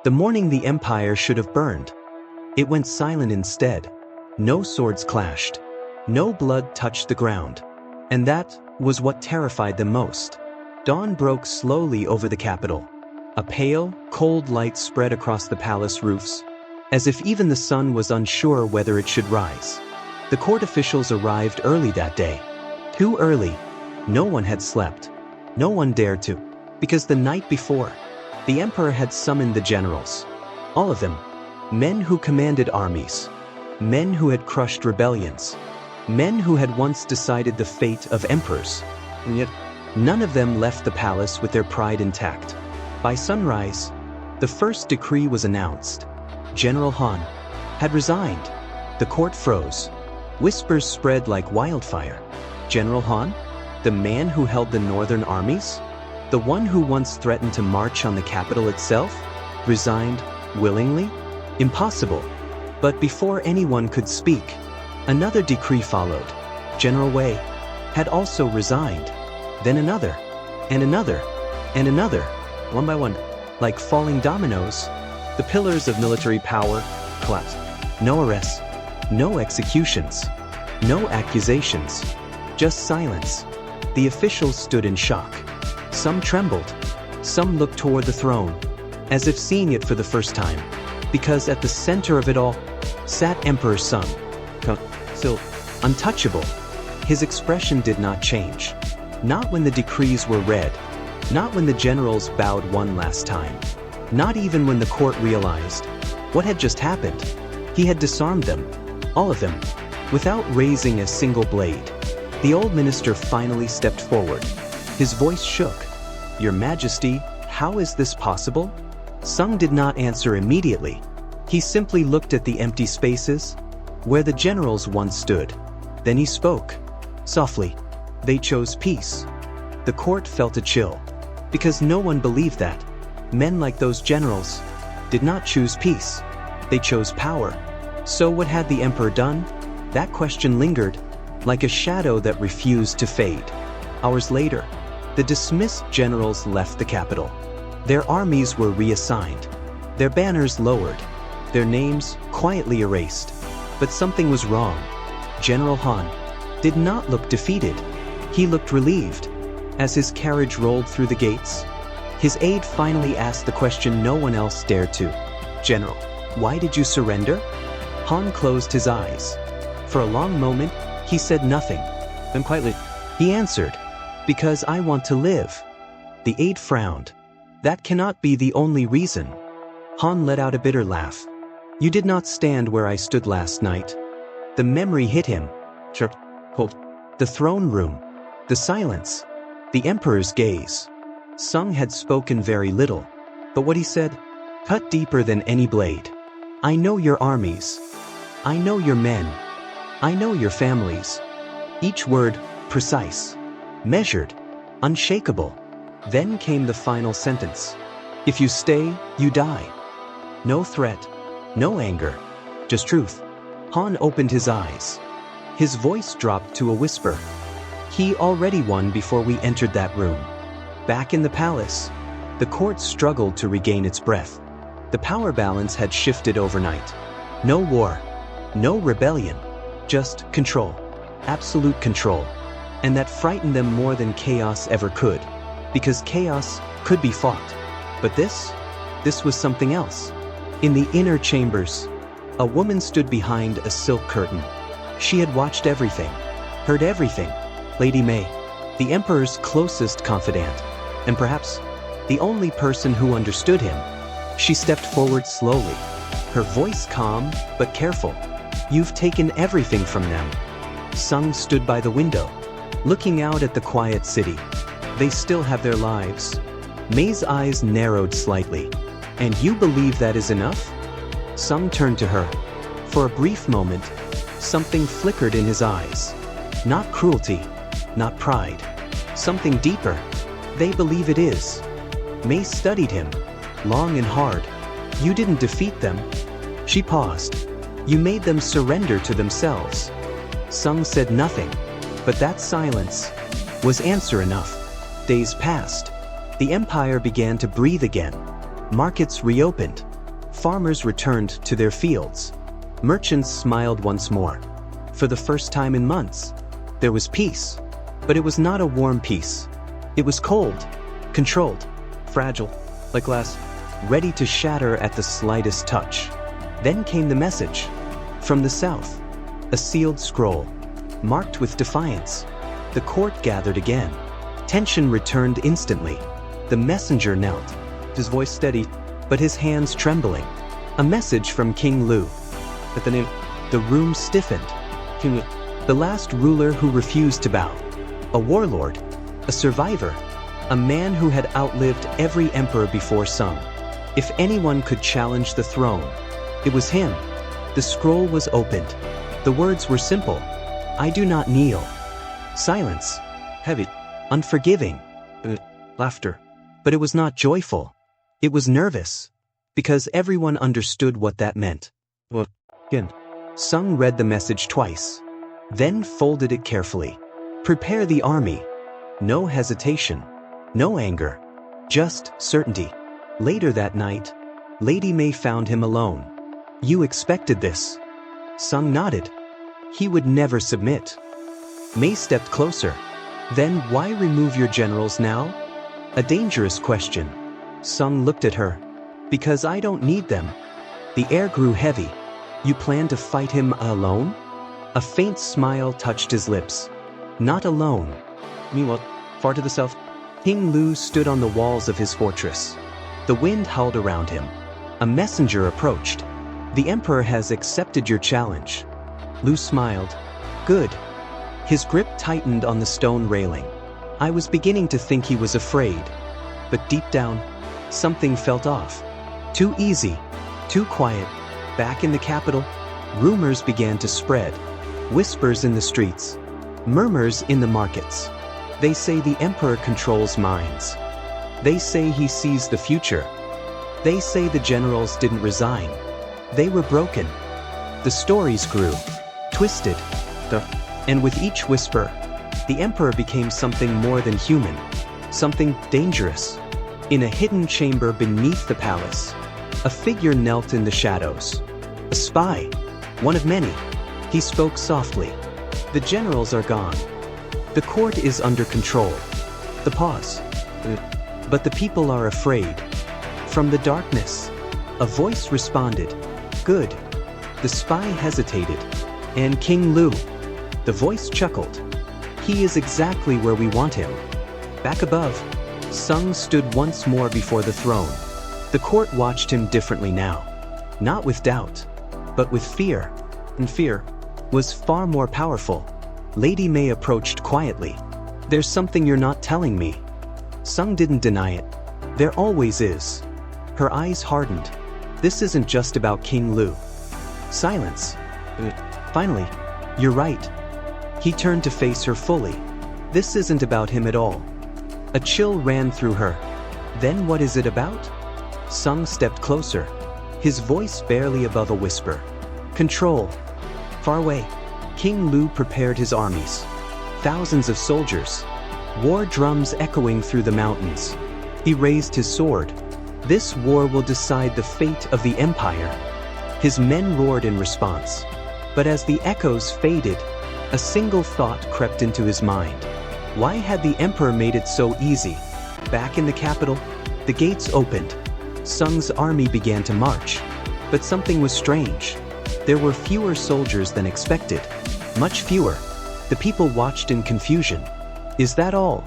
The morning the empire should have burned. It went silent instead. No swords clashed. No blood touched the ground. And that was what terrified them most. Dawn broke slowly over the capital. A pale, cold light spread across the palace roofs, as if even the sun was unsure whether it should rise. The court officials arrived early that day. Too early. No one had slept. No one dared to. Because the night before, the emperor had summoned the generals. All of them. Men who commanded armies. Men who had crushed rebellions. Men who had once decided the fate of emperors. And yet, none of them left the palace with their pride intact. By sunrise, the first decree was announced. General Han had resigned. The court froze. Whispers spread like wildfire. General Han? The man who held the northern armies? The one who once threatened to march on the capital itself? Resigned willingly? Impossible. But before anyone could speak, another decree followed. General Wei had also resigned. Then another, and another, and another. One by one, like falling dominoes, the pillars of military power collapsed. No arrests, no executions, no accusations, just silence. The officials stood in shock. Some trembled, some looked toward the throne, as if seeing it for the first time, because at the center of it all sat Emperor Sung, still untouchable. His expression did not change. Not when the decrees were read. Not when the generals bowed one last time. Not even when the court realized what had just happened. He had disarmed them, all of them, without raising a single blade. The old minister finally stepped forward. His voice shook. "Your Majesty, how is this possible?" Sung did not answer immediately. He simply looked at the empty spaces where the generals once stood. Then he spoke. Softly. They chose peace. The court felt a chill. Because no one believed that. Men like those generals did not choose peace. They chose power. So what had the emperor done? That question lingered, like a shadow that refused to fade. Hours later, the dismissed generals left the capital. Their armies were reassigned. Their banners lowered. Their names quietly erased. But something was wrong. General Han did not look defeated. He looked relieved. As his carriage rolled through the gates, his aide finally asked the question no one else dared to. "General, why did you surrender?" Han closed his eyes. For a long moment, he said nothing. Then quietly, he answered, "Because I want to live." The aide frowned. "That cannot be the only reason." Han let out a bitter laugh. "You did not stand where I stood last night." The memory hit him. Hold. The throne room. The silence. The emperor's gaze. Sung had spoken very little, but what he said cut deeper than any blade. "I know your armies. I know your men. I know your families." Each word precise, measured, unshakable. Then came the final sentence. "If you stay, you die." No threat, no anger, just truth. Han opened his eyes. His voice dropped to a whisper. He already won before we entered that room. Back in the palace, the court struggled to regain its breath. The power balance had shifted overnight. No war, no rebellion, just control, absolute control. And that frightened them more than chaos ever could, because chaos could be fought. But this was something else. In the inner chambers, a woman stood behind a silk curtain. She had watched everything, heard everything. Lady Mei, the emperor's closest confidant, and perhaps the only person who understood him. She stepped forward slowly, her voice calm but careful. "You've taken everything from them." Sung stood by the window, looking out at the quiet city. "They still have their lives." Mei's eyes narrowed slightly. "And you believe that is enough?" Sung turned to her. For a brief moment, something flickered in his eyes. Not cruelty, not pride. Something deeper. "They believe it is." Mei studied him, long and hard. "You didn't defeat them." She paused. "You made them surrender to themselves." Sung said nothing, but that silence was answer enough. Days passed. The empire began to breathe again. Markets reopened. Farmers returned to their fields. Merchants smiled once more. For the first time in months, there was peace. But it was not a warm peace. It was cold, controlled, fragile, like glass, ready to shatter at the slightest touch. Then came the message. From the south, a sealed scroll, marked with defiance. The court gathered again. Tension returned instantly. The messenger knelt, his voice steady, but his hands trembling. A message from King Lu. At the name, the room stiffened. King Lu, the last ruler who refused to bow. A warlord, a survivor, a man who had outlived every emperor before Sung. If anyone could challenge the throne, it was him. The scroll was opened. The words were simple. I do not kneel. Silence. Heavy. Unforgiving. Laughter. But it was not joyful. It was nervous. Because everyone understood what that meant. Well, again. Sung read the message twice. Then folded it carefully. Prepare the army. No hesitation. No anger. Just certainty. Later that night, Lady May found him alone. You expected this. Sung nodded. He would never submit. May stepped closer. Then why remove your generals now? A dangerous question. Sung looked at her. Because I don't need them. The air grew heavy. You plan to fight him alone? A faint smile touched his lips. Not alone. Meanwhile, far to the south, King Lu stood on the walls of his fortress. The wind howled around him. A messenger approached. The emperor has accepted your challenge. Lu smiled. Good. His grip tightened on the stone railing. I was beginning to think he was afraid. But deep down, something felt off. Too easy. Too quiet. Back in the capital, rumors began to spread. Whispers in the streets. Murmurs in the markets. They say the emperor controls minds. They say he sees the future. They say the generals didn't resign. They were broken. The stories grew, twisted, and with each whisper, the emperor became something more than human, something dangerous. In a hidden chamber beneath the palace, a figure knelt in the shadows. A spy, one of many. He spoke softly. The generals are gone. The court is under control. The pause. But the people are afraid. From the darkness, a voice responded. Good. The spy hesitated. And King Lu. The voice chuckled. He is exactly where we want him. Back above, Sung stood once more before the throne. The court watched him differently now. Not with doubt, but with fear. And fear was far more powerful. Lady May approached quietly. There's something you're not telling me. Sung didn't deny it. There always is. Her eyes hardened. This isn't just about King Lu. Silence. Finally, you're right. He turned to face her fully. This isn't about him at all. A chill ran through her. Then what is it about? Sung stepped closer. His voice barely above a whisper. Control. Far away, King Lu prepared his armies. Thousands of soldiers. War drums echoing through the mountains. He raised his sword. This war will decide the fate of the empire. His men roared in response. But as the echoes faded, a single thought crept into his mind. Why had the emperor made it so easy? Back in the capital, the gates opened. Sung's army began to march. But something was strange. There were fewer soldiers than expected. Much fewer. The people watched in confusion. Is that all?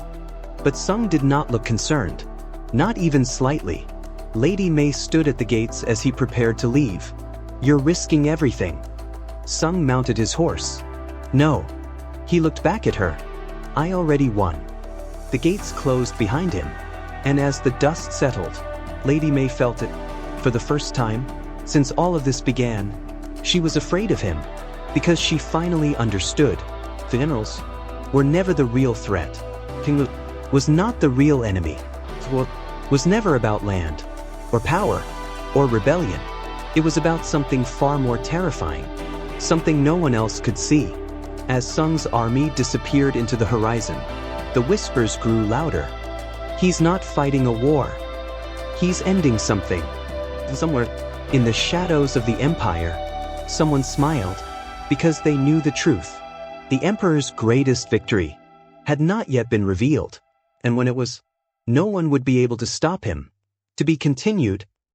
But Sung did not look concerned. Not even slightly. Lady May stood at the gates as he prepared to leave. You're risking everything. Sung mounted his horse. No. He looked back at her. I already won. The gates closed behind him. And as the dust settled, Lady May felt it. For the first time, since all of this began, she was afraid of him. Because she finally understood. The generals were never the real threat. King Lu was not the real enemy. It was never about land, or power, or rebellion. It was about something far more terrifying. Something no one else could see. As Sung's army disappeared into the horizon, the whispers grew louder. He's not fighting a war. He's ending something. Somewhere, In the shadows of the empire, someone smiled because they knew the truth. The emperor's greatest victory had not yet been revealed, and when it was, no one would be able to stop him. To be continued